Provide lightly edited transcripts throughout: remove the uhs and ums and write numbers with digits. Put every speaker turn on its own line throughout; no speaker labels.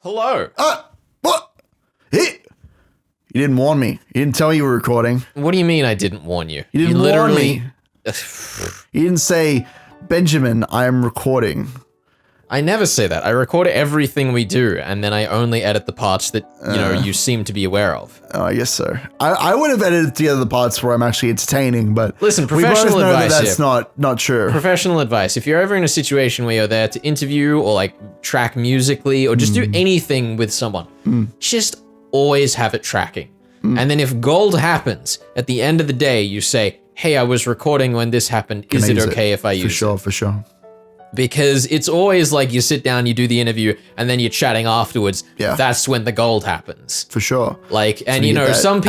Hello.
What? You didn't warn me. You didn't tell me you were recording.
What do you mean I didn't warn you?
You didn't warn me. You didn't say, Benjamin, I am recording.
I never say that. I record everything we do, and then I only edit the parts that, you seem to be aware of.
Oh, I guess so. I would have edited together the parts where I'm actually entertaining, but
listen,
we both
professional
know
advice
that that's not true.
Professional advice. If you're ever in a situation where you're there to interview or like track musically or just do anything with someone, just always have it tracking. And then if gold happens, at the end of the day, you say, hey, I was recording when this happened. Is it okay if I use it?
For sure.
Because it's always like you sit down, you do the interview, and then you're chatting afterwards.
Yeah.
That's when the gold happens.
For sure.
Like, and some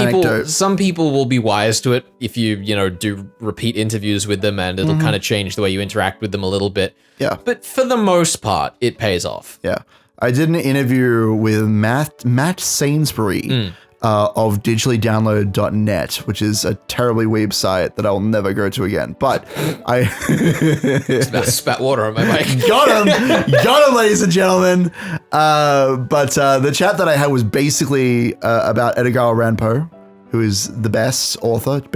people will be wise to it if you do repeat interviews with them, and it'll kind of change the way you interact with them a little bit.
Yeah.
But for the most part, it pays off.
Yeah. I did an interview with Matt Sainsbury of digitallydownload.net, which is a terribly weeb site that I'll never go to again. But I
spat water on my mic.
Got him, ladies and gentlemen. But the chat that I had was basically about Edgar Allan Poe, who is the best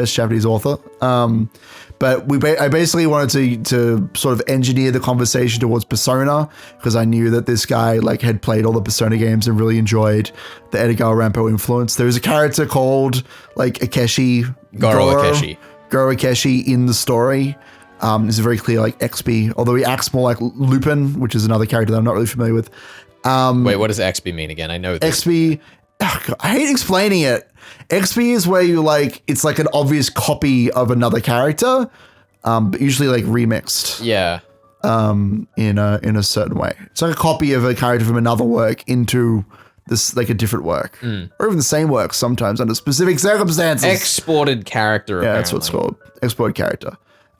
Japanese author. But I basically wanted to sort of engineer the conversation towards Persona, because I knew that this guy had played all the Persona games and really enjoyed the Edgar Allan Poe influence. There's a character called Akeshi,
Goro
Akeshi in the story. It's a very clear XP, although he acts more like Lupin, which is another character that I'm not really familiar with.
Wait, what does XP mean again? I know this.
XP, I hate explaining it. XP is where you it's like an obvious copy of another character, but usually remixed.
Yeah.
In a certain way. It's like a copy of a character from another work into this a different work, or even the same work sometimes under specific circumstances.
Exported character.
Yeah,
apparently.
that's what it's called. Exported character.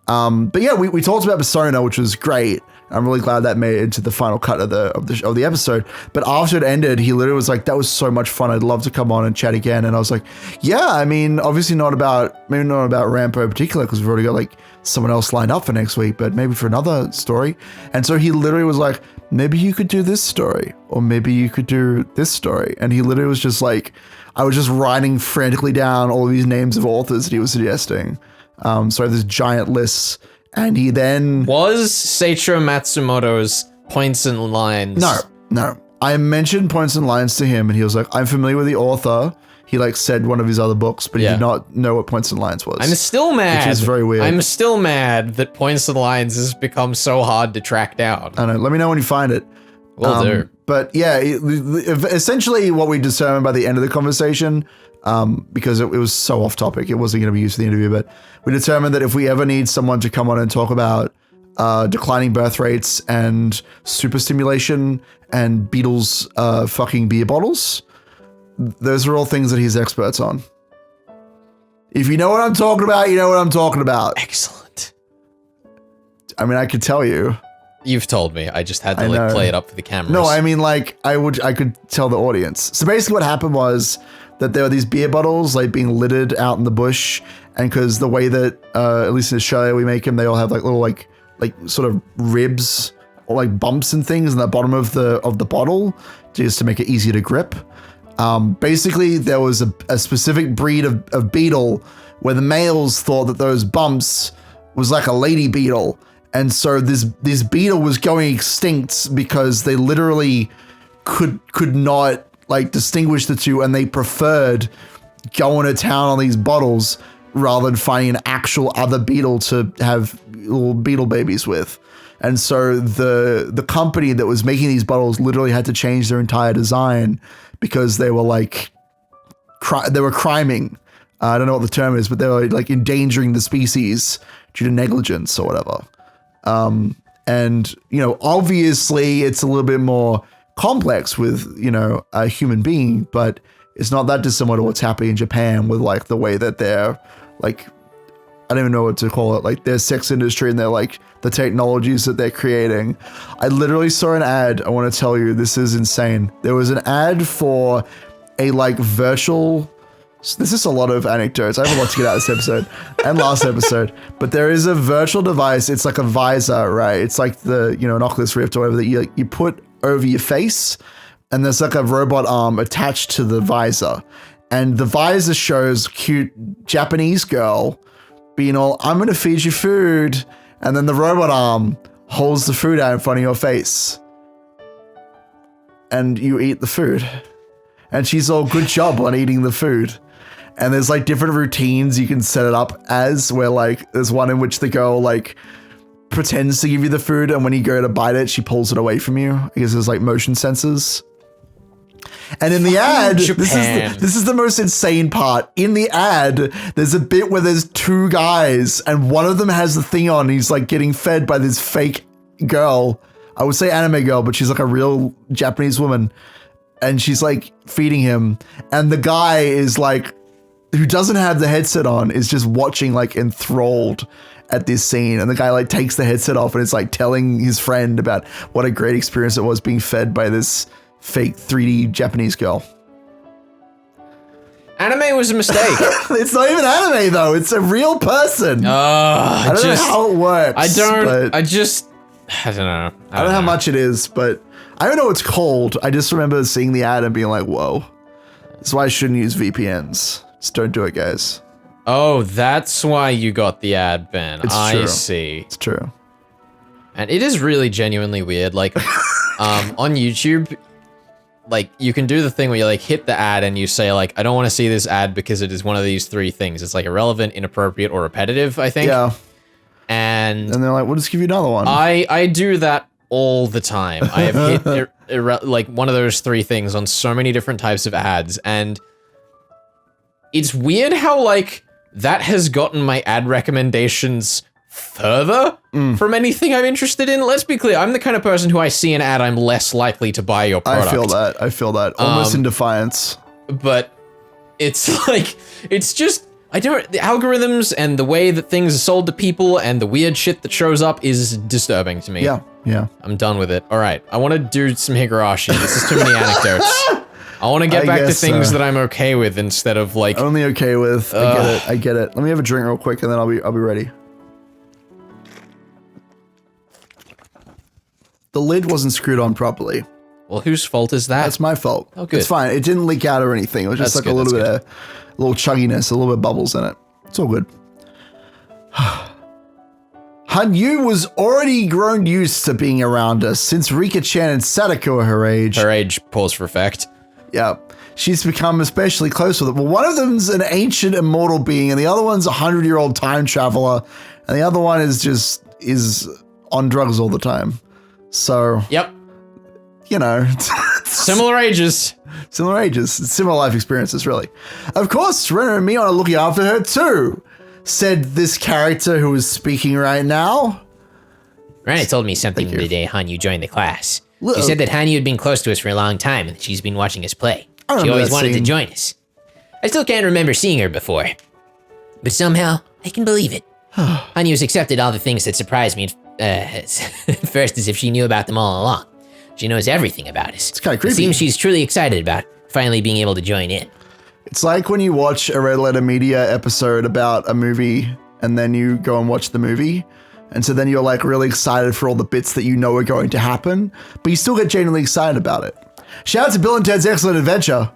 But yeah, we talked about Persona, which was great. I'm really glad that made it into the final cut of the episode. But after it ended, he literally was like, "That was so much fun. I'd love to come on and chat again." And I was like, "Yeah, I mean, obviously not about Rampo in particular, because we've already got someone else lined up for next week, but maybe for another story." And so he literally was like, "Maybe you could do this story, or maybe you could do this story." And he literally was just I was just writing frantically down all these names of authors that he was suggesting. So I have this giant list. And he then...
Was Seiichiro Matsumoto's Points and Lines...
No. I mentioned Points and Lines to him, and he was like, I'm familiar with the author. He said one of his other books, but he did not know what Points and Lines was.
I'm still mad.
Which is very weird.
I'm still mad that Points and Lines has become so hard to track down.
I know. Let me know when you find it.
Will do.
But yeah, essentially what we determined by the end of the conversation... because it was so off topic, it wasn't going to be used for the interview, but we determined that if we ever need someone to come on and talk about declining birth rates and super stimulation and Beatles fucking beer bottles, those are all things that he's experts on. If you know what I'm talking about, you know what I'm talking about.
Excellent.
I mean, I could tell you.
You've told me. I just had to play it up for the cameras.
No, I mean I could tell the audience. So basically what happened was that there were these beer bottles being littered out in the bush, and because the way that at least in Australia we make them, they all have little sort of ribs or bumps and things in the bottom of the bottle just to make it easier to grip. Basically there was a specific breed of beetle where the males thought that those bumps was like a lady beetle, and so this beetle was going extinct because they literally could not distinguish the two, and they preferred going to town on these bottles rather than finding an actual other beetle to have little beetle babies with. And so the company that was making these bottles literally had to change their entire design because they were they were criming. I don't know what the term is, but they were endangering the species due to negligence or whatever. And obviously it's a little bit more complex with a human being, but it's not that dissimilar to what's happening in Japan with the way that they're I don't even know what to call it, their sex industry and their the technologies that they're creating. I literally saw an ad. I want to tell you, this is insane. There was an ad for a virtual... This is a lot of anecdotes. I have a lot to get out of this episode and last episode, but there is a virtual device. It's like a visor, right? It's like the, an Oculus Rift or whatever that you put over your face, and there's like a robot arm attached to the visor. And the visor shows cute Japanese girl being all, I'm going to feed you food. And then the robot arm holds the food out in front of your face. And you eat the food. And she's all, good job on eating the food. And there's like different routines you can set it up as, where like there's one in which the girl like pretends to give you the food, and when you go to bite it, she pulls it away from you. I guess there's like motion sensors. And in the ad, this is the most insane part. In the ad, there's a bit where there's two guys, and one of them has the thing on. He's like getting fed by this fake girl. I would say anime girl, but she's like a real Japanese woman. And she's like feeding him. And the guy is like, who doesn't have the headset on, is just watching like enthralled at this scene. And the guy like takes the headset off and it's like telling his friend about what a great experience it was being fed by this fake 3D Japanese girl.
Anime was a mistake.
It's not even anime though. It's a real person. I don't know how it works.
I don't know.
I don't know how much it is, but I don't know what it's called. I just remember seeing the ad and being like, whoa. That's why I shouldn't use VPNs. Just don't do it, guys.
Oh, that's why you got the ad, Ben. I see.
It's true.
And it is really genuinely weird. Like, on YouTube, like, you can do the thing where you, like, hit the ad and you say, like, I don't want to see this ad because it is one of these three things. It's, like, irrelevant, inappropriate, or repetitive, I think.
Yeah.
And
they're like, we'll just give you another one.
I do that all the time. I have hit, like, one of those three things on so many different types of ads, and it's weird how, like, that has gotten my ad recommendations further from anything I'm interested in. Let's be clear, I'm the kind of person who I see an ad, I'm less likely to buy your product.
I feel that. Almost in defiance.
But it's like, it's just, the algorithms and the way that things are sold to people and the weird shit that shows up is disturbing to me.
Yeah.
I'm done with it. All right, I want to do some Higurashi. This is too many anecdotes. I want to get back to things that I'm okay with instead of like...
Only okay with. I get it. Let me have a drink real quick and then I'll be ready. The lid wasn't screwed on properly.
Well, whose fault is that?
That's my fault.
Oh, good.
It's fine. It didn't leak out or anything. It was just like a little bit of a little chugginess, a little bit of bubbles in it. It's all good. Hanyu was already grown used to being around us since Rika-chan and Sadako are her age.
Her age, pause for effect.
Yeah. She's become especially close with it. Well, one of them's an ancient immortal being, and the other one's a 100-year-old time traveler, and the other one is on drugs all the time. So,
yep.
You know.
Similar ages.
Similar life experiences, really. Of course, Renner and me are looking after her too, said this character who is speaking right now.
Renner told me something the day Hanyu joined the class.
Well,
she said that Hanyu had been close to us for a long time and that she's been watching us play. She always wanted to join us. I still can't remember seeing her before, but somehow I can believe it. Hanyu's accepted all the things that surprised me at first, as if she knew about them all along. She knows everything about us.
It's kind of creepy.
It seems she's truly excited about finally being able to join in.
It's like when you watch a Red Letter Media episode about a movie and then you go and watch the movie. And so then you're like really excited for all the bits that you know are going to happen, but you still get genuinely excited about it. Shout out to Bill and Ted's Excellent Adventure.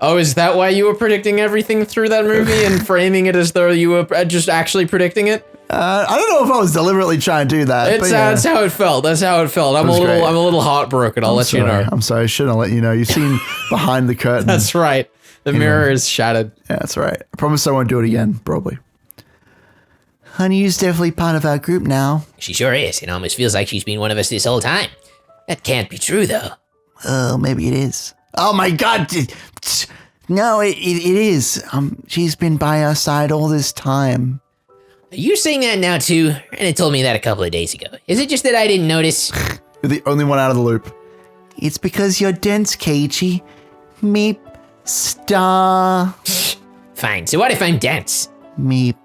Oh, is that why you were predicting everything through that movie and framing it as though you were just actually predicting it?
I don't know if I was deliberately trying to do that.
That's how it felt. That's how it felt. I'm a little heartbroken. I'll let you know.
I'm sorry. I shouldn't let you know. You've seen behind the curtain.
That's right. The mirror is shattered.
Yeah, that's right. I promise I won't do it again, probably. Hanyu's definitely part of our group now.
She sure is. It almost feels like she's been one of us this whole time. That can't be true, though.
Oh, maybe it is. Oh my God. No, it is. She's been by our side all this time.
Are you saying that now, too? Renner told me that a couple of days ago. Is it just that I didn't notice?
You're the only one out of the loop. It's because you're dense, Keiichi. Meep. Star.
Fine. So what if I'm dense?
Meep.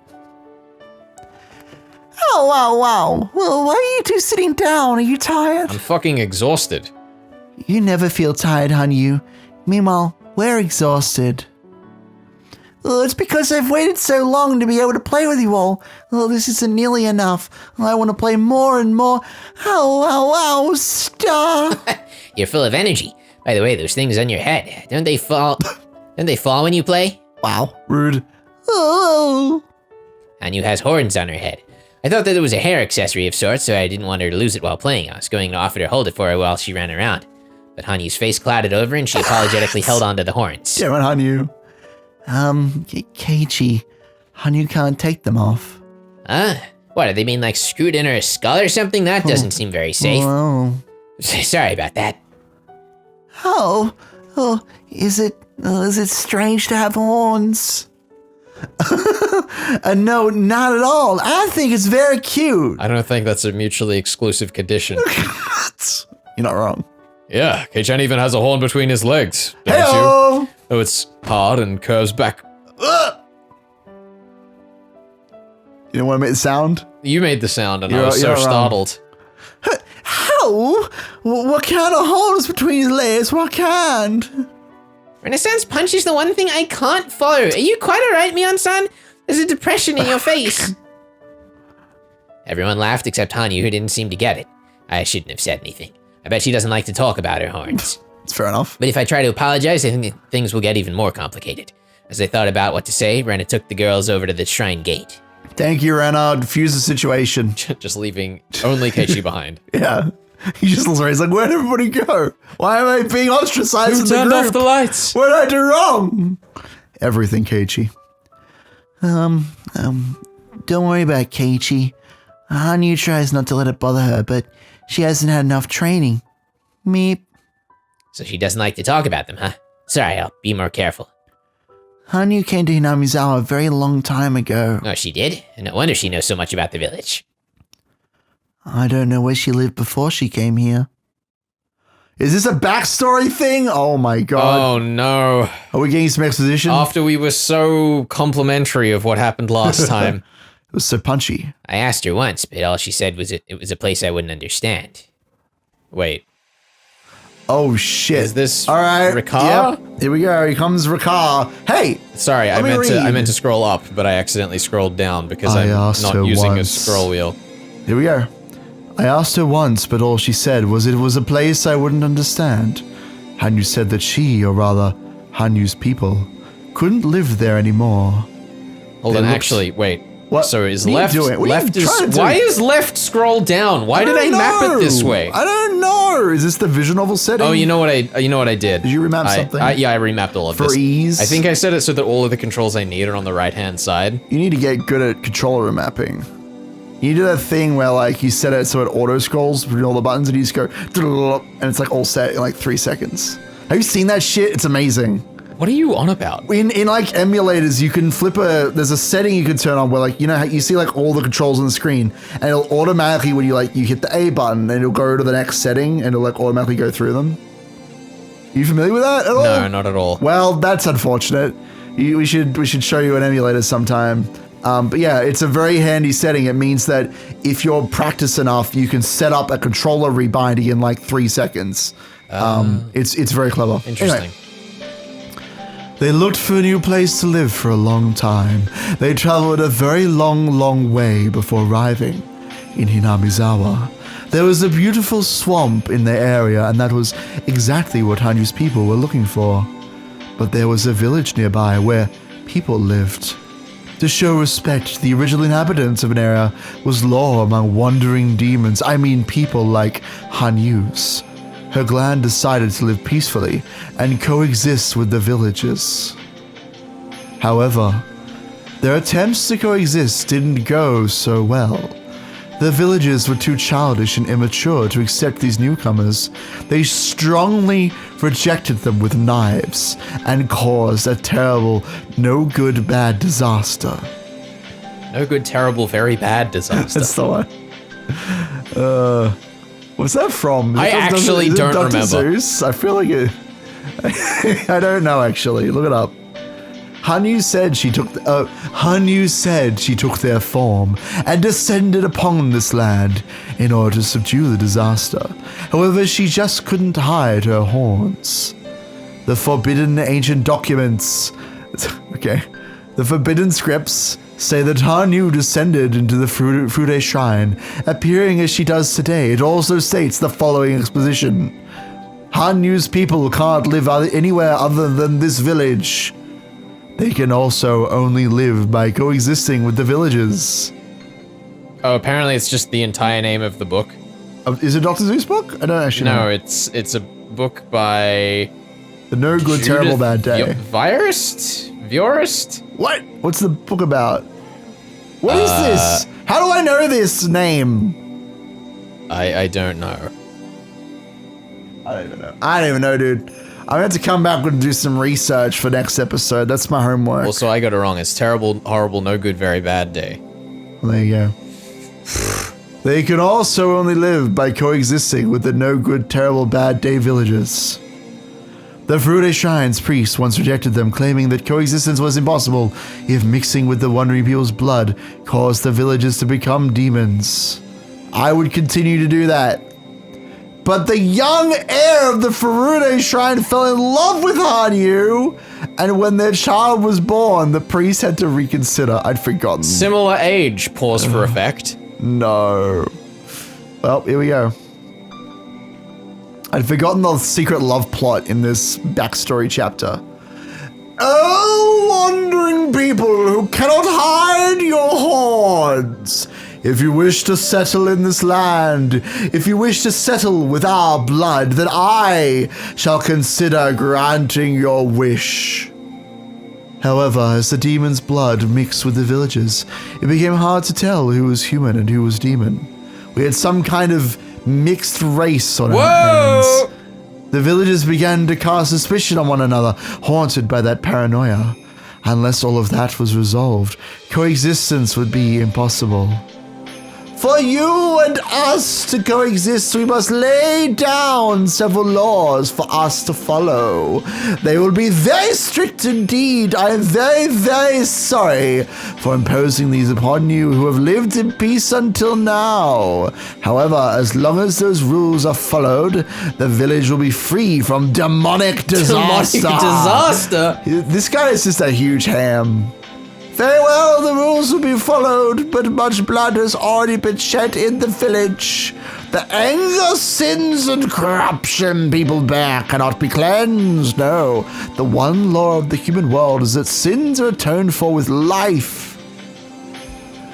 Oh, wow. Well, why are you two sitting down? Are you tired?
I'm fucking exhausted.
You never feel tired, Hanyu. Meanwhile, we're exhausted. It's because I've waited so long to be able to play with you all. Oh, this isn't nearly enough. I want to play more and more. Ow, stop.
You're full of energy. By the way, those things on your head, don't they fall? Don't they fall when you play?
Wow, rude. Oh.
Hanyu has horns on her head. I thought that it was a hair accessory of sorts, so I didn't want her to lose it while playing. I was going to offer to hold it for her while she ran around. But Hanyu's face clouded over and she apologetically held onto the horns.
Damn it, Hanyu. Keiichi, Hanyu can't take them off.
What, are they being like screwed in her skull or something? That doesn't seem very safe.
Oh.
Sorry about that.
Is it strange to have horns? No, not at all. I think it's very cute.
I don't think that's a mutually exclusive condition.
You're not wrong.
Yeah, Kei-chan even has a horn between his legs, don't
Hey-o!
you? Oh, it's hard and curves back.
You don't want to make the sound?
You made the sound and I was so startled.
How? What kind of horns between his legs? What kind?
Renaissance Punch is the one thing I can't follow. Are you quite alright, Mion-san? There's a depression in your face. Everyone laughed except Hanyu, who didn't seem to get it. I shouldn't have said anything. I bet she doesn't like to talk about her horns.
It's fair enough.
But if I try to apologize, I think things will get even more complicated. As I thought about what to say, Rena took the girls over to the shrine gate.
Thank you, Rena. Diffuse the situation.
Just leaving only Keiichi behind.
Yeah. He just looks around. He's like, where'd everybody go? Why am I being ostracized in the group?
Who turned off the lights?
What did I do wrong? Everything, Keiichi. Don't worry about Keiichi. Hanyu tries not to let it bother her, but she hasn't had enough training. Meep.
So she doesn't like to talk about them, huh? Sorry, I'll be more careful.
Hanyu came to Hinamizawa a very long time ago.
Oh, she did? No wonder she knows so much about the village.
I don't know where she lived before she came here. Is this a backstory thing? Oh my god.
Oh no.
Are we getting some exposition?
After we were so complimentary of what happened last time.
It was so punchy.
I asked her once, but all she said was it was a place I wouldn't understand.
Wait.
Oh shit.
Is this
all right?
Ricard?
Yep. Here we go. Here comes Ricard. Hey!
Sorry, I meant to scroll up, but I accidentally scrolled down because I'm not using a scroll wheel.
Here we go. I asked her once, but all she said was it was a place I wouldn't understand. Hanyu said that she, or rather, Hanyu's people, couldn't live there anymore.
Hold on, actually, wait.
What?
So is
what are
left?
You doing? What
left
are you
is why is left scroll down? Why did I map it this way?
I don't know. Is this the vision novel setting?
Oh, you know what I did?
Did you remap something?
Yeah, I remapped all of this.
For ease?
I think I set it so that all of the controls I need are on the right-hand side.
You need to get good at controller remapping. You do that thing where like you set it so it auto scrolls between all the buttons and you just go and it's like all set in like 3 seconds. Have you seen that shit? It's amazing.
What are you on about?
In like emulators, you can flip there's a setting you can turn on where like, you know how you see like all the controls on the screen and it'll automatically, when you hit the A button and it'll go to the next setting and it'll like automatically go through them. Are you familiar with that at all?
No, not at all.
Well, that's unfortunate. We should show you an emulator sometime. But yeah, it's a very handy setting. It means that if you're practiced enough, you can set up a controller rebinding in like 3 seconds. It's very clever.
Interesting.
Anyway. They looked for a new place to live for a long time. They traveled a very long way before arriving in Hinamizawa. There was a beautiful swamp in their area, and that was exactly what Hanyu's people were looking for. But there was a village nearby where people lived. To show respect to the original inhabitants of an area was law among wandering demons, I mean people like Hanyu's. Her clan decided to live peacefully and coexist with the villagers. However, their attempts to coexist didn't go so well. The villagers were too childish and immature to accept these newcomers. They strongly rejected them with knives and caused a terrible, no good, bad disaster.
No good, terrible, very bad disaster.
That's the one. What's that from?
I actually don't remember.
Zeus? I feel like it. I don't know actually. Look it up. Hanyu said she took their form and descended upon this land in order to subdue the disaster. However, she just couldn't hide her horns. The forbidden ancient documents. Okay. The forbidden scripts say that Hanyu descended into the Furude Shrine, appearing as she does today. It also states the following exposition. Hanyu's people can't live anywhere other than this village. They can also only live by coexisting with the villagers.
Oh, apparently it's just the entire name of the book.
Is it Dr. Zeus' book? I don't actually know.
No, it's a book by...
The No Good, Terrible, Bad Day.
Viorist?
What? What's the book about? What is this? How do I know this name?
I don't know.
I don't even know, dude. I'm gonna have to come back and do some research for next episode. That's my homework.
Also, I got it wrong. It's terrible, horrible, no good, very bad day.
Well, there you go. They can also only live by coexisting with the no good, terrible, bad day villagers. The Furude Shrine's priests once rejected them, claiming that coexistence was impossible if mixing with the wandering people's blood caused the villagers to become demons. I would continue to do that. But the young heir of the Furude Shrine fell in love with Hanyu, and when their child was born, the priest had to reconsider. I'd forgotten.
Similar age, pause for effect.
No. Well, here we go. I'd forgotten the secret love plot in this backstory chapter. Oh, wandering people who cannot hide your horns. If you wish to settle in this land, if you wish to settle with our blood, then I shall consider granting your wish. However, as the demon's blood mixed with the villagers, it became hard to tell who was human and who was demon. We had some kind of mixed race on our hands. The villagers began to cast suspicion on one another, haunted by that paranoia. Unless all of that was resolved, coexistence would be impossible. For you and us to coexist, we must lay down several laws for us to follow. They will be very strict indeed. I am very, very sorry for imposing these upon you who have lived in peace until now. However, as long as those rules are followed, the village will be free from demonic disaster.
Demonic disaster?
This guy is just a huge ham. Very well, the rules will be followed, but much blood has already been shed in the village. The anger, sins, and corruption people bear cannot be cleansed. No, the one law of the human world is that sins are atoned for with life.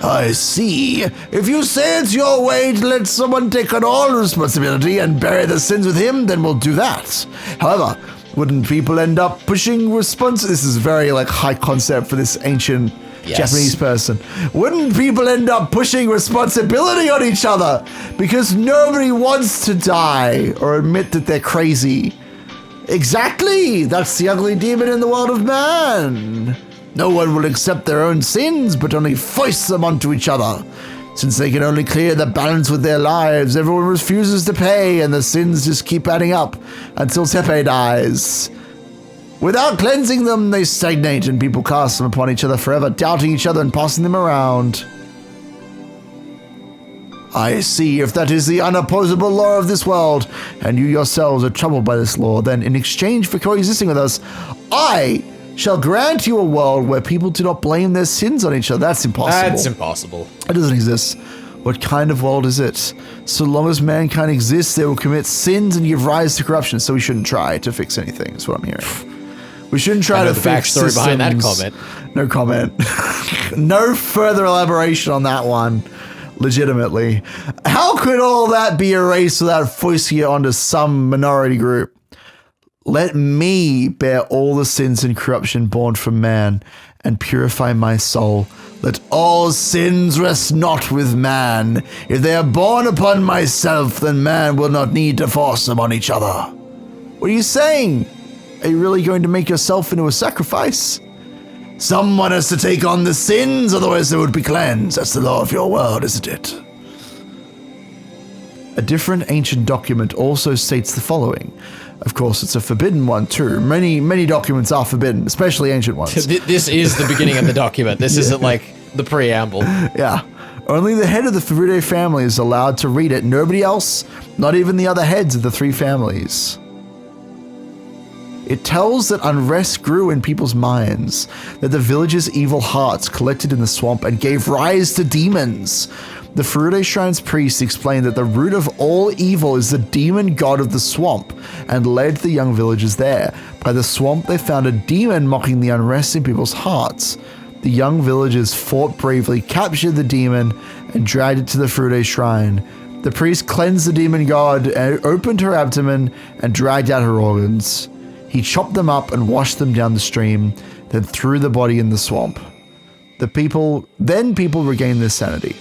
I see. If you say it's your way to let someone take on all responsibility and bury the sins with him, then we'll do that. However, wouldn't people end up pushing This is very high concept for this ancient Japanese person. Wouldn't people end up pushing responsibility on each other because nobody wants to die or admit that they're crazy? Exactly. That's the ugly demon in the world of man. No one will accept their own sins, but only foist them onto each other. Since they can only clear the balance with their lives, everyone refuses to pay, and the sins just keep adding up until Tepe dies. Without cleansing them, they stagnate, and people cast them upon each other forever, doubting each other and passing them around. I see. If that is the unopposable law of this world, and you yourselves are troubled by this law, then in exchange for coexisting with us, I shall grant you a world where people do not blame their sins on each other. That's impossible.
That's impossible.
It doesn't exist. What kind of world is it? So long as mankind exists, they will commit sins and give rise to corruption, so we shouldn't try to fix anything, is what I'm hearing. We shouldn't try to fix
the backstory
systems.
behind that comment.
No comment. No further elaboration on that one. Legitimately. How could all that be erased without foisting it onto some minority group? Let me bear all the sins and corruption born from man and purify my soul. Let all sins rest not with man. If they are born upon myself, then man will not need to force them on each other. What are you saying? Are you really going to make yourself into a sacrifice? Someone has to take on the sins, otherwise they would be cleansed. That's the law of your world, isn't it? A different ancient document also states the following. Of course, it's a forbidden one too. Many documents are forbidden, especially ancient ones.
This is the beginning of the document. This isn't like the preamble.
Yeah. Only the head of the Furude family is allowed to read it. Nobody else, not even the other heads of the three families. It tells that unrest grew in people's minds, that the villagers' evil hearts collected in the swamp and gave rise to demons. The Furude Shrine's priest explained that the root of all evil is the demon god of the swamp and led the young villagers there. By the swamp, they found a demon mocking the unrest in people's hearts. The young villagers fought bravely, captured the demon, and dragged it to the Furude Shrine. The priest cleansed the demon god, opened her abdomen, and dragged out her organs. He chopped them up and washed them down the stream, then threw the body in the swamp. People regained their sanity.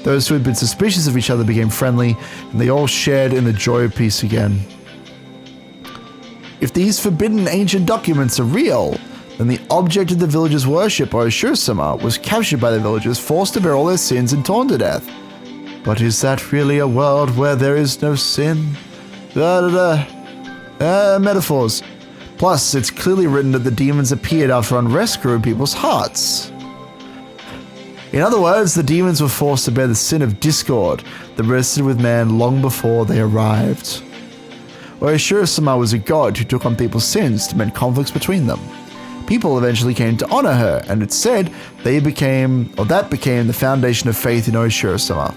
Those who had been suspicious of each other became friendly, and they all shared in the joy of peace again. If these forbidden ancient documents are real, then the object of the villagers' worship, Oshiro-sama, was captured by the villagers, forced to bear all their sins and torn to death. But is that really a world where there is no sin? Metaphors. Plus, it's clearly written that the demons appeared after unrest grew in people's hearts. In other words, the demons were forced to bear the sin of discord that rested with man long before they arrived. Oshiro-sama was a god who took on people's sins to mend conflicts between them. People eventually came to honor her, and it's said that became the foundation of faith in Oshiro-sama.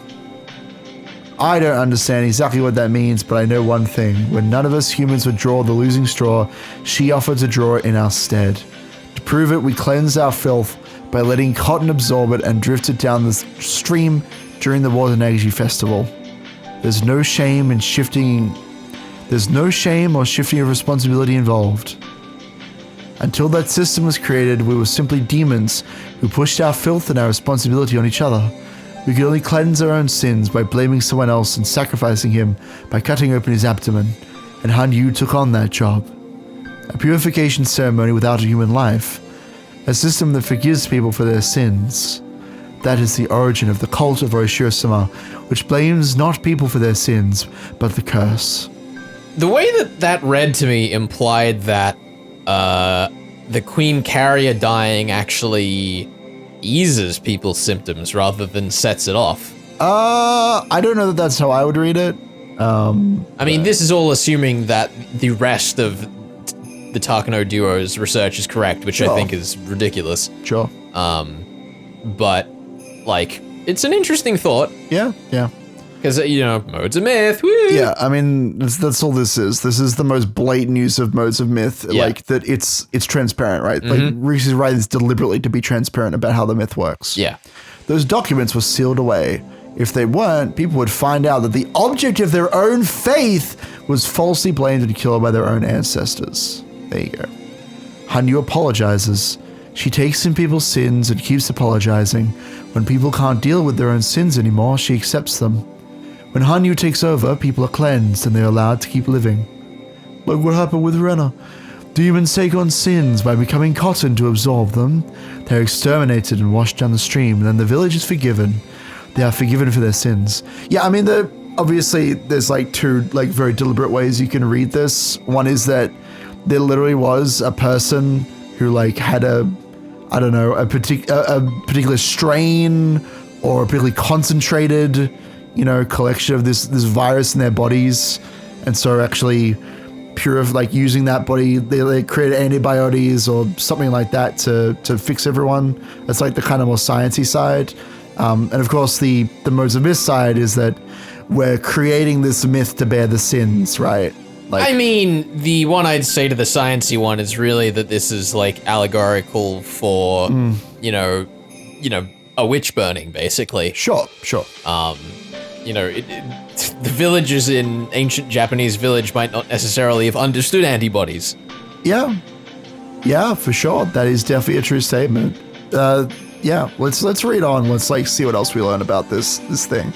I don't understand exactly what that means, but I know one thing. When none of us humans would draw the losing straw, she offered to draw it in our stead. To prove it, we cleansed our filth by letting cotton absorb it and drift it down the stream during the Watanagi festival. There's no shame or shifting of responsibility involved. Until that system was created, we were simply demons who pushed our filth and our responsibility on each other. We could only cleanse our own sins by blaming someone else and sacrificing him by cutting open his abdomen, and Hanyu took on that job. A purification ceremony without a human life. A system that forgives people for their sins. That is the origin of the cult of Oshiro-sama, which blames not people for their sins, but the curse.
The way that read to me implied that the Queen Carrier dying actually eases people's symptoms rather than sets it off.
I don't know that that's how I would read it.
I mean, this is all assuming that the rest of the Takano duo's research is correct, which I think is ridiculous.
Sure.
But, like, it's an interesting thought.
Yeah.
Because, modes of myth, woo!
Yeah, I mean, that's all this is. This is the most blatant use of modes of myth, like, that it's transparent, right?
Mm-hmm.
Like, Reese is writing this deliberately to be transparent about how the myth works.
Yeah.
Those documents were sealed away. If they weren't, people would find out that the object of their own faith was falsely blamed and killed by their own ancestors. There you go. Hanyu apologizes. She takes in people's sins and keeps apologizing. When people can't deal with their own sins anymore, she accepts them. When Hanyu takes over, people are cleansed and they're allowed to keep living. Like what happened with Rena. Demons take on sins by becoming cotton to absorb them. They're exterminated and washed down the stream, and then the village is forgiven. They are forgiven for their sins. Yeah, I mean, obviously there's like two very deliberate ways you can read this. One is that there literally was a person who had a particular strain or a particularly concentrated, collection of this virus in their bodies, and so actually using that body, they created antibiotics or something like that to fix everyone. That's like the kind of more sciencey side. And of course, the modes of myth side is that we're creating this myth to bear the sins, right?
I mean, the one I'd say to the sciencey one is really that this is allegorical for, a witch burning, basically.
Sure.
The villagers in ancient Japanese village might not necessarily have understood antibodies.
Yeah, for sure. That is definitely a true statement. Let's read on. Let's see what else we learn about this thing.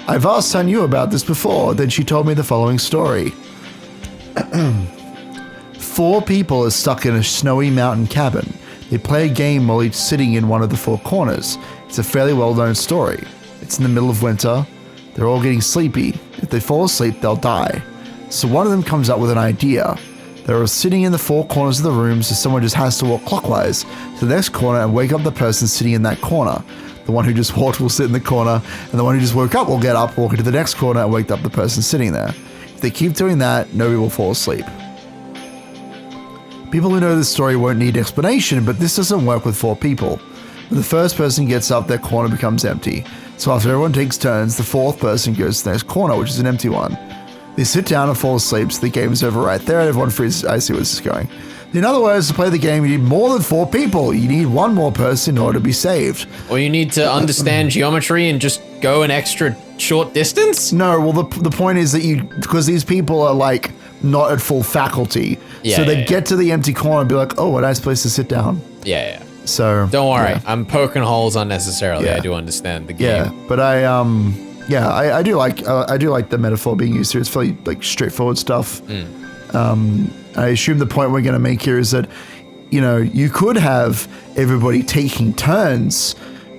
I've asked Hanyu about this before. Then she told me the following story. 4 people are stuck in a snowy mountain cabin. They play a game while each sitting in one of the 4 corners. It's a fairly well-known story. It's in the middle of winter. They're all getting sleepy. If they fall asleep, they'll die. So one of them comes up with an idea. They're all sitting in the 4 corners of the room, so someone just has to walk clockwise to the next corner and wake up the person sitting in that corner. The one who just walked will sit in the corner, and the one who just woke up will get up, walk into the next corner, and wake up the person sitting there. If they keep doing that, nobody will fall asleep. People who know this story won't need explanation, but this doesn't work with 4 people. When the first person gets up, their corner becomes empty. So after everyone takes turns, the 4th person goes to the next corner, which is an empty one. They sit down and fall asleep, so the game is over right there, and everyone freezes. I see where this is going. In other words, to play the game, you need more than 4 people. You need 1 more person in order to be saved.
Or you need to understand geometry and just go an extra short distance?
No, well, the point is that because these people are like not at full faculty, so they get to the empty corner and be like, oh, a nice place to sit down.
Yeah.
So
don't worry, I'm poking holes unnecessarily. I do understand the game.
Yeah, but I do like the metaphor being used here. It's fairly like straightforward stuff. I assume the point we're going to make here is that, you could have everybody taking turns,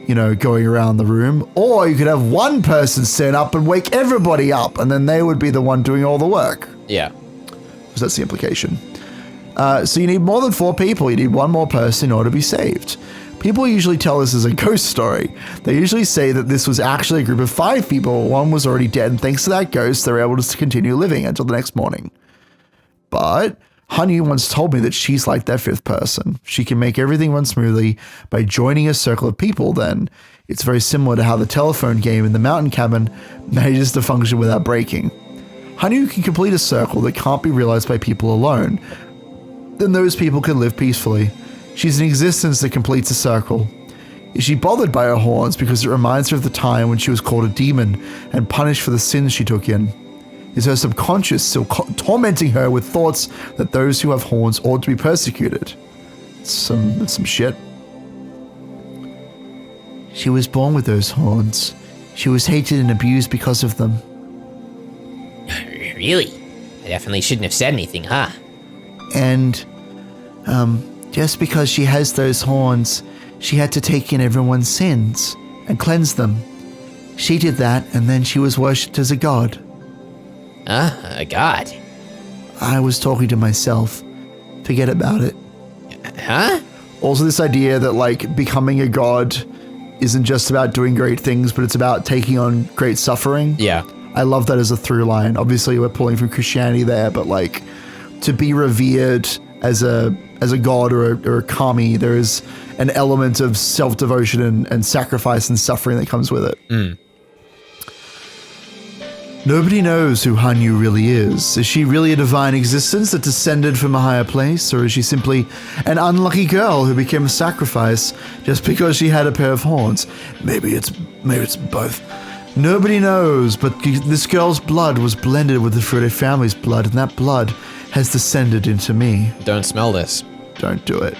going around the room, or you could have one person stand up and wake everybody up, and then they would be the one doing all the work.
Yeah.
Because that's the implication. So you need more than 4 people. You need 1 more person in order to be saved. People usually tell this as a ghost story. They usually say that this was actually a group of 5 people. 1 was already dead, and thanks to that ghost, they were able to continue living until the next morning. But Hanyu once told me that she's like that 5th person. She can make everything run smoothly by joining a circle of people then. It's very similar to how the telephone game in the mountain cabin manages to function without breaking. Hanyu can complete a circle that can't be realized by people alone. Then those people can live peacefully. She's an existence that completes a circle. Is she bothered by her horns because it reminds her of the time when she was called a demon and punished for the sins she took in? Is her subconscious still tormenting her with thoughts that those who have horns ought to be persecuted? Some shit. She was born with those horns. She was hated and abused because of them.
Really? I definitely shouldn't have said anything, huh?
And, just because she has those horns, she had to take in everyone's sins and cleanse them. She did that, and then she was worshipped as a god.
A god?
I was talking to myself. Forget about it.
Huh?
Also, this idea that, like, becoming a god isn't just about doing great things, but it's about taking on great suffering.
Yeah.
I love that as a through line. Obviously, we're pulling from Christianity there, but, like, to be revered as a god or a kami, there is an element of self-devotion and sacrifice and suffering that comes with it. Nobody knows who Hanyu really is. Is she really a divine existence that descended from a higher place, or is she simply an unlucky girl who became a sacrifice just because she had a pair of horns? Maybe it's both. Nobody knows, but this girl's blood was blended with the Furude family's blood, and that blood has descended into me.
Don't smell this.
Don't do it.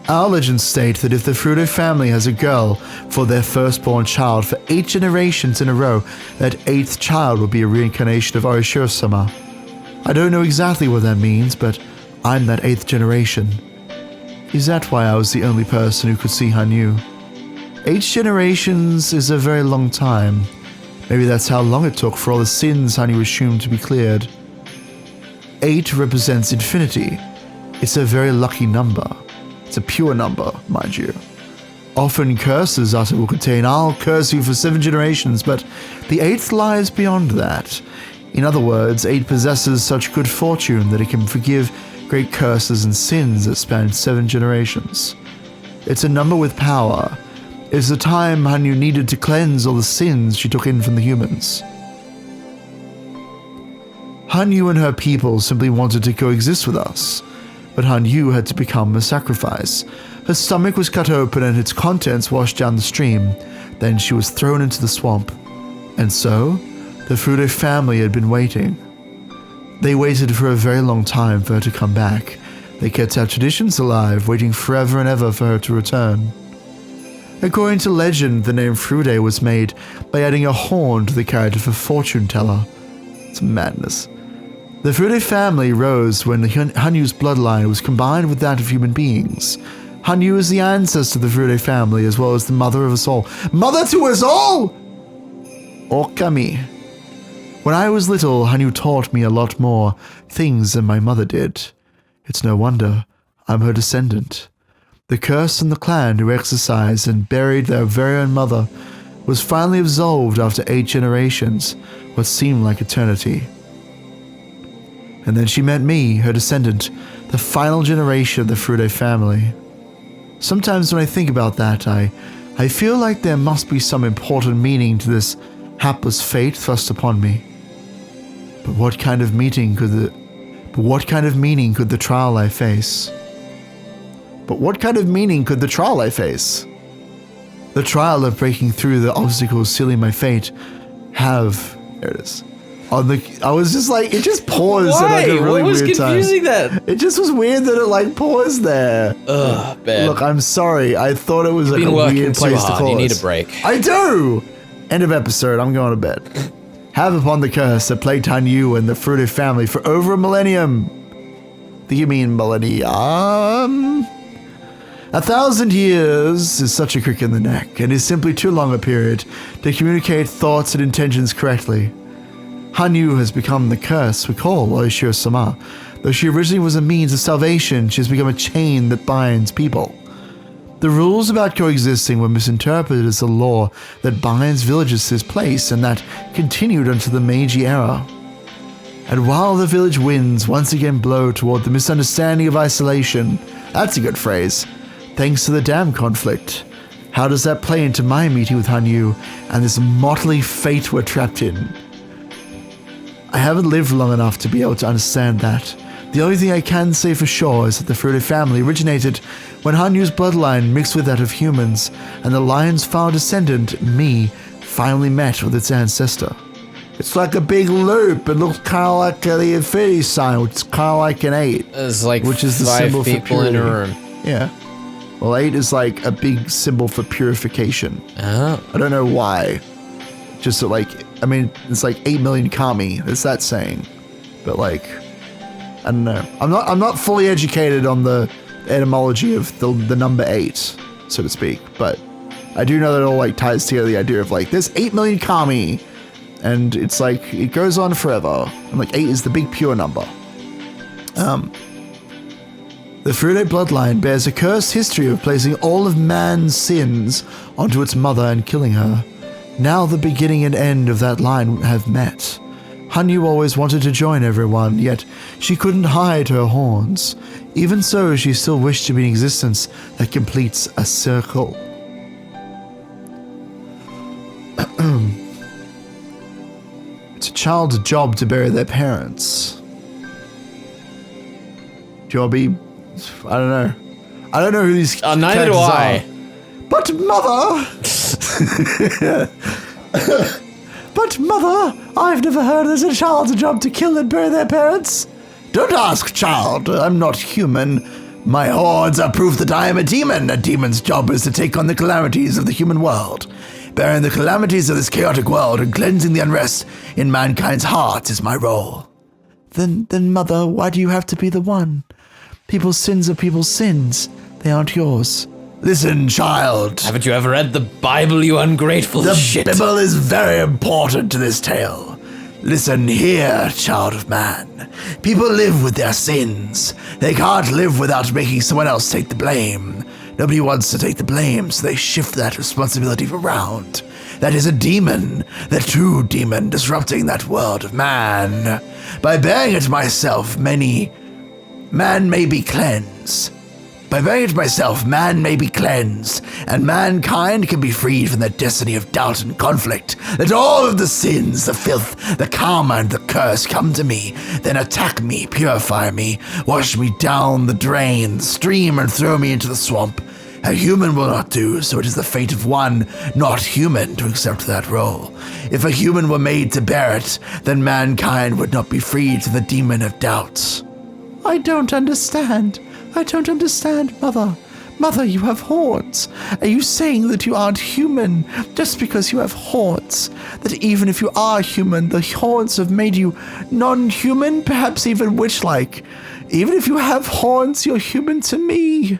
Our legends state that if the Furude family has a girl for their firstborn child for 8 generations in a row, that 8th child will be a reincarnation of Orishiro-sama. I don't know exactly what that means, but I'm that 8th generation. Is that why I was the only person who could see Hanyu? 8 generations is a very long time. Maybe that's how long it took for all the sins Hanyu assumed to be cleared. 8 represents infinity. It's a very lucky number. It's a pure number, mind you. Often curses uttered will contain, I'll curse you for 7 generations, but the 8th lies beyond that. In other words, 8 possesses such good fortune that it can forgive great curses and sins that span 7 generations. It's a number with power. It's the time Hanyu needed to cleanse all the sins she took in from the humans. Hanyu and her people simply wanted to coexist with us, but Hanyu had to become a sacrifice. Her stomach was cut open and its contents washed down the stream. Then she was thrown into the swamp. And so, the Furude family had been waiting. They waited for a very long time for her to come back. They kept our traditions alive, waiting forever and ever for her to return. According to legend, the name Furude was made by adding a horn to the character for fortune teller. It's madness. The Furude family rose when Hanyu's bloodline was combined with that of human beings. Hanyu is the ancestor of the Furude family as well as the mother of us all. Mother to us all! Okami. When I was little, Hanyu taught me a lot more things than my mother did. It's no wonder I'm her descendant. The curse on the clan who exorcised and buried their very own mother was finally absolved after 8 generations, what seemed like eternity. And then she met me, her descendant, the final generation of the Frude family. Sometimes when I think about that, I feel like there must be some important meaning to this hapless fate thrust upon me. But what kind of meaning could the trial I face? The trial of breaking through the obstacles sealing my fate have. There it is. I was just like, it just paused.
Why?
At like a really
what was
weird
confusing that?
It just was weird that it like paused there.
Ugh, bad.
Look, I'm sorry. I thought it was like a weird place to pause.
You need a break.
I do. End of episode. I'm going to bed. Have upon the curse that plagued Hanyu and the Frude family for over a millennium. Do you mean millennium? 1,000 years is such a crick in the neck, and is simply too long a period to communicate thoughts and intentions correctly. Hanyu has become the curse we call Oishio-sama. Though she originally was a means of salvation, she has become a chain that binds people. The rules about coexisting were misinterpreted as the law that binds villages to this place, and that continued until the Meiji era. And while the village winds once again blow toward the misunderstanding of isolation, that's a good phrase, thanks to the dam conflict, how does that play into my meeting with Hanyu and this motley fate we're trapped in? I haven't lived long enough to be able to understand that. The only thing I can say for sure is that the Frude family originated when Hanyu's bloodline mixed with that of humans, and the lion's final descendant, me, finally met with its ancestor. It's like a big loop. It looks kind of like the infinity sign, which is kind of like an 8.
It's like
which is the
5
symbol
people
for
in
purity.
a room.
Yeah. Well, 8 is like a big symbol for purification.
Oh.
I don't know why. Just so like, I mean, it's like 8 million kami. It's that saying. But like, I don't know. I'm not fully educated on the etymology of the number 8, so to speak. But I do know that it all like ties together the idea of like, there's 8 million kami. And it's like, it goes on forever. And like 8 is the big pure number. The Frude bloodline bears a cursed history of placing all of man's sins onto its mother and killing her. Now the beginning and end of that line have met. Hanyu always wanted to join everyone, yet she couldn't hide her horns. Even so, she still wished to be an existence that completes a circle. It's a child's job to bury their parents. Do you want to be... I don't know who these
Neither do I.
are. But mother... But mother, I've never heard it's a child's job to kill and bury their parents. Don't ask, child. I'm not human. My horns are proof that I am a demon. A demon's job is to take on the calamities of the human world. Bearing the calamities of this chaotic world and cleansing the unrest in mankind's hearts is my role. Then, mother, why do you have to be the one? People's sins are people's sins. They aren't yours. Listen, child.
Haven't you ever read the Bible, you ungrateful shit?
The Bible is very important to this tale. Listen here, child of man. People live with their sins. They can't live without making someone else take the blame. Nobody wants to take the blame, so they shift that responsibility around. That is a demon, the true demon, disrupting that world of man. By bearing it myself, man may be cleansed. By bearing it myself, man may be cleansed, and mankind can be freed from the destiny of doubt and conflict. Let all of the sins, the filth, the karma, and the curse come to me, then attack me, purify me, wash me down the drain, the stream, and throw me into the swamp. A human will not do, so it is the fate of one not human to accept that role. If a human were made to bear it, then mankind would not be freed from the demon of doubt. I don't understand, Mother. Mother, you have horns. Are you saying that you aren't human just because you have horns? That even if you are human, the horns have made you non-human, perhaps even witch-like? Even if you have horns, you're human to me.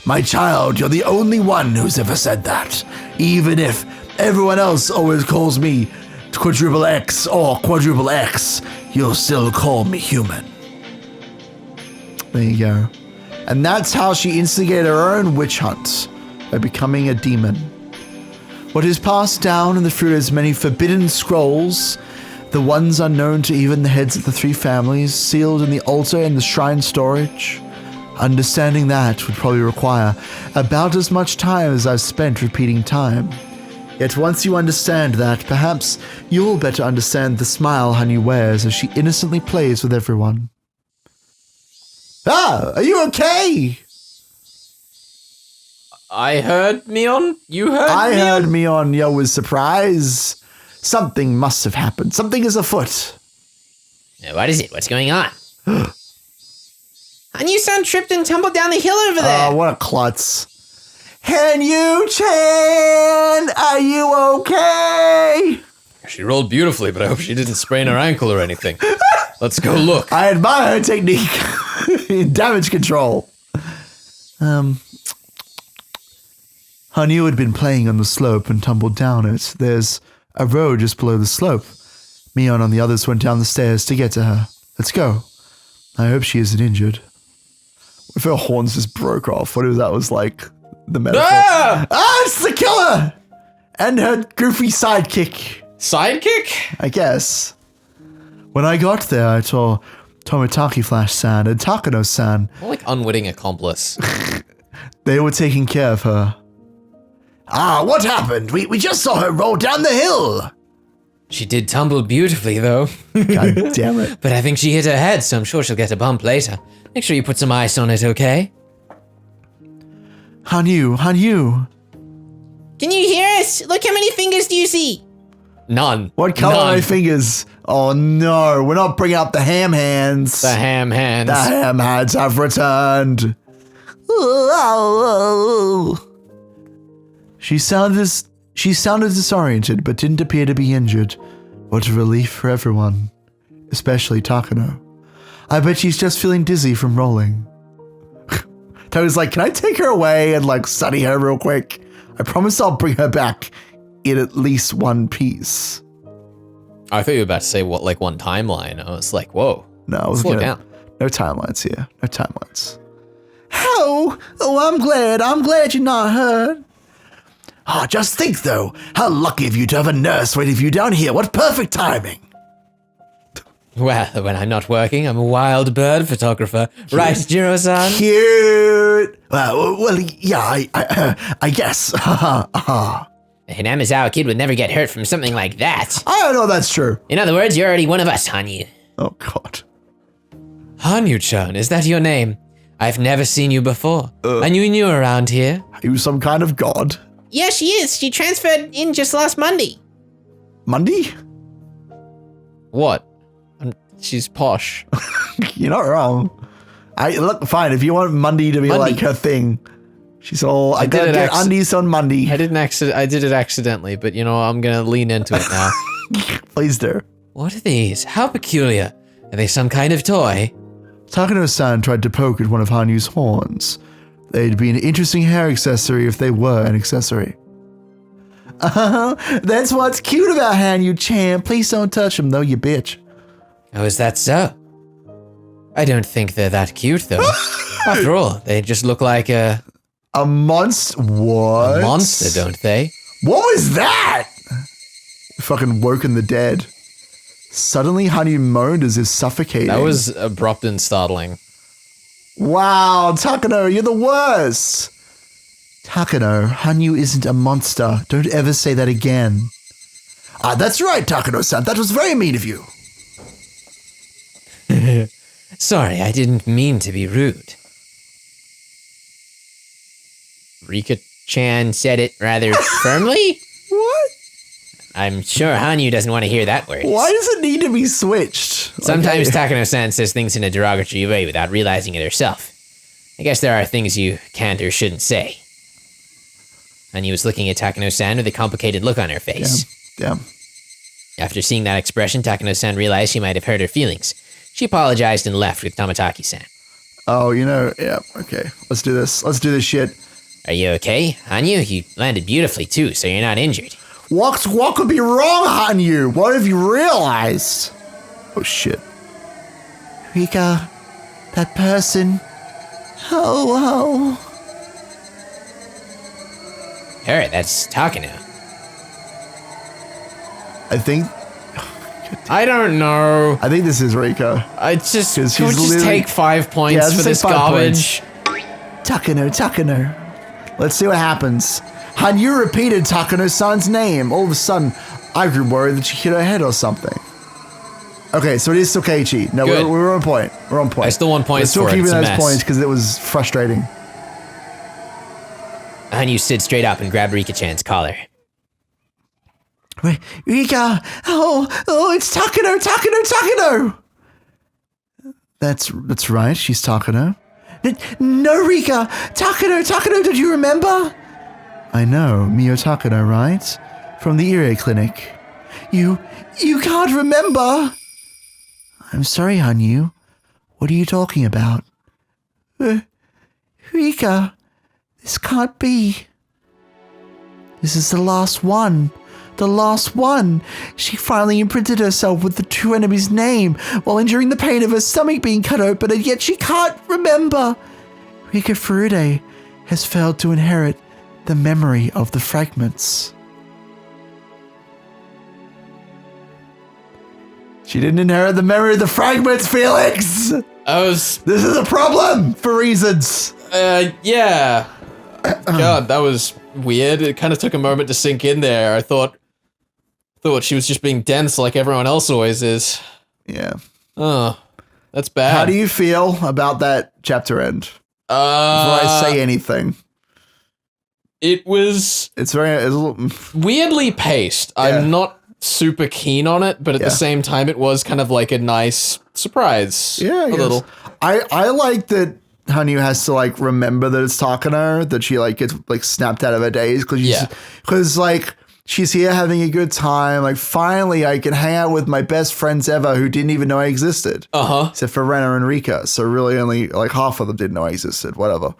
My child, you're the only one who's ever said that. Even if everyone else always calls me quadruple X or quadruple X, you'll still call me human. There you go. And that's how she instigated her own witch hunt, by becoming a demon. What is passed down in the Frude's many forbidden scrolls, The ones unknown to even the heads of the 3 families, sealed in the altar and the shrine storage. Understanding that would probably require about as much time as I've spent repeating time. Yet once you understand that, perhaps you'll better understand the smile Hanyu wears as she innocently plays with everyone. Ah, are you okay?
I heard Mion. You heard
I
Mion?
heard Mion yell with surprise. Something must have happened. Something is afoot.
What is it? What's going on? Hanyu-san tripped and tumbled down the hill over there.
Oh, what a klutz. Hanyu-chan, are you okay?
She rolled beautifully, but I hope she didn't sprain her ankle or anything. Let's go look.
I admire her technique in damage control. Hanyu had been playing on the slope and tumbled down it. There's a road just below the slope. Mion and the others went down the stairs to get to her. Let's go. I hope she isn't injured. What if her horns just broke off? What if that was like the metaphor? Ah, it's the killer! And her goofy sidekick.
Sidekick?
I guess. When I got there, I saw Tomitaki Flash-san and Takano-san.
More like unwitting accomplice.
They were taking care of her. Ah, what happened? We just saw her roll down the hill.
She did tumble beautifully, though.
God damn it.
But I think she hit her head, so I'm sure she'll get a bump later. Make sure you put some ice on it, okay?
Hanyu.
Can you hear us? Look, how many fingers do you see?
None.
What color
None.
are my fingers? Oh no, we're not bringing out the ham hands.
The ham hands.
The ham hands have returned. She sounded disoriented, but didn't appear to be injured. What a relief for everyone, especially Takano. I bet she's just feeling dizzy from rolling. Toad's like, can I take her away and like study her real quick? I promise I'll bring her back in at least one piece.
I thought you were about to say what, like one timeline. I was like, whoa.
No, I was
Slow
gonna,
down.
No timelines here. No timelines. Oh, I'm glad you're not hurt. Ah, just think though, how lucky of you to have a nurse waiting for you down here. What perfect timing.
Well, when I'm not working, I'm a wild bird photographer. Right, Jiro-san?
Cute. Well, yeah, I guess.
An Amazawa kid would never get hurt from something like that.
I don't know if that's true.
In other words, you're already one of us, Hanyu.
Oh, God.
Hanyu-chan, is that your name? I've never seen you before. I knew you around here.
Are you some kind of god?
Yeah, she is. She transferred in just last Monday.
Monday?
What? She's posh.
You're not wrong. Look, fine, if you want Monday to be like her thing. She's all, I gotta get undies on Monday.
I did it accidentally, but you know, I'm gonna lean into it now.
Please do.
What are these? How peculiar. Are they some kind of toy?
Takano-san tried to poke at one of Hanyu's horns. They'd be an interesting hair accessory if they were an accessory. That's what's cute about Hanyu-chan. Please don't touch him, though, you bitch.
Oh, is that so? I don't think they're that cute, though. After all, they just look like a
monster. What?
A monster, don't they?
What was that? Fucking woken the dead. Suddenly, Hanyu moaned as if suffocating.
That was abrupt and startling.
Wow, Takano, you're the worst. Takano, Hanyu isn't a monster. Don't ever say that again. Ah, that's right, Takano-san. That was very mean of you.
Sorry, I didn't mean to be rude.
Rika-chan said it rather firmly.
What?
I'm sure Hanyu doesn't want to hear that word.
Why does it need to be switched?
Sometimes Takano-san says things in a derogatory way without realizing it herself. I guess there are things you can't or shouldn't say. Hanyu was looking at Takano-san with a complicated look on her face.
Damn.
After seeing that expression, Takano-san realized she might have hurt her feelings. She apologized and left with Tomitaki-san.
Oh, yeah, okay. Let's do this. Let's do this shit.
Are you okay, Hanyu? You landed beautifully too, so you're not injured.
What could be wrong, Hanyu? What have you realized? Oh, shit. Rika, that person. Oh.
Her, that's Takano.
I think...
I don't know.
I think this is Rika.
I just,
'Cause
can we
she's
just
literally-
take 5 points
Yeah,
for
just
this
take 5
garbage?
Takano. Let's see what happens. Hanyu repeated Takano-san's name. All of a sudden, I grew worried that she hit her head or something. Okay, so it is still Keiichi. No,
Good.
we're on point. We're on point.
I still want points
We're still
for it.
keeping
It's a
those
mess.
points because it was frustrating.
Hanyu stood straight up and grabbed Rika-chan's collar.
Rika! Oh, it's Takano! That's right, she's Takano. No, Rika! Takano, did you remember? I know, Mio Takano, right? From the Irie Clinic. You can't remember! I'm sorry, Hanyu. What are you talking about? Rika, this can't be. This is the last one. The last one. She finally imprinted herself with the true enemy's name while enduring the pain of her stomach being cut open, and yet she can't remember. Rika Furude has failed to inherit the memory of the fragments. She didn't inherit the memory of the fragments, Felix! This is a problem for reasons.
Yeah. God, that was weird. It kind of took a moment to sink in there. I thought she was just being dense like everyone else always is.
Yeah.
Oh, that's bad.
How do you feel about that chapter end? Before I say anything.
It's
a little
weirdly paced.
Yeah.
I'm not super keen on it, but at the same time, it was kind of like a nice surprise.
Yeah,
a little.
I like that Hanyu has to like remember that it's Takano, that she like gets like snapped out of her days because like she's here having a good time. Like finally, I can hang out with my best friends ever who didn't even know I existed. Except for Rena and Rika. So really, only like half of them didn't know I existed. Whatever.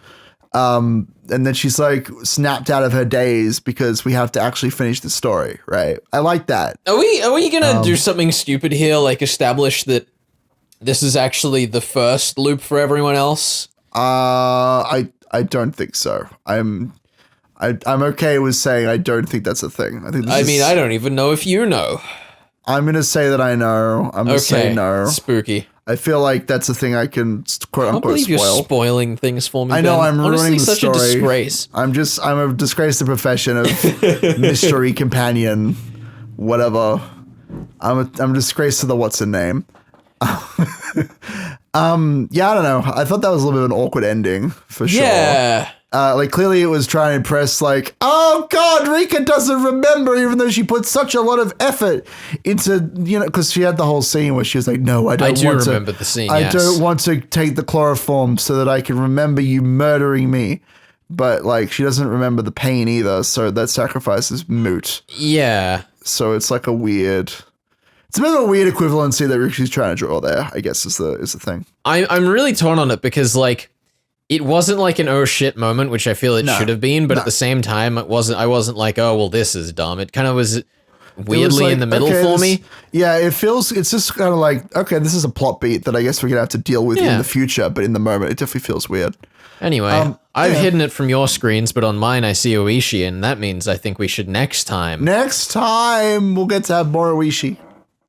And then she's like snapped out of her days because we have to actually finish the story, right? I like that.
Are we gonna do something stupid here, like establish that this is actually the first loop for everyone else?
I don't think so. I'm okay with saying I don't think that's a thing.
I don't even know if you know.
I'm gonna say that I know. I'm gonna say no.
Spooky.
I feel like that's a thing I can quote
I can't
unquote
believe you're
spoil.
spoiling things for me.
I know,
Ben.
I'm
Honestly,
ruining the
such
story.
a disgrace.
I'm a disgrace to the profession of mystery companion, whatever. I'm a disgrace to the what's her name. Yeah, I don't know. I thought that was a little bit of an awkward ending for sure.
Yeah.
Like clearly it was trying to impress like, oh God, Rika doesn't remember even though she put such a lot of effort into, because she had the whole scene where she was like, no, I don't want to.
remember the scene,
I
yes.
don't want to take the chloroform so that I can remember you murdering me. But like she doesn't remember the pain either, so that sacrifice is moot.
Yeah.
So it's like it's a bit of a weird equivalency that Rika's trying to draw there, I guess is the thing.
I'm really torn on it because like it wasn't like an oh shit moment, which I feel it should have been, but at the same time I wasn't like, oh well this is dumb. It kind of was weirdly
like,
in the middle
okay,
for me.
Yeah, it's just kind of like, okay, this is a plot beat that I guess we're gonna have to deal with in the future, but in the moment it definitely feels weird.
Anyway, I've hidden it from your screens, but on mine I see Oishi, and that means I think we should next time
Next time we'll get to have more Oishi.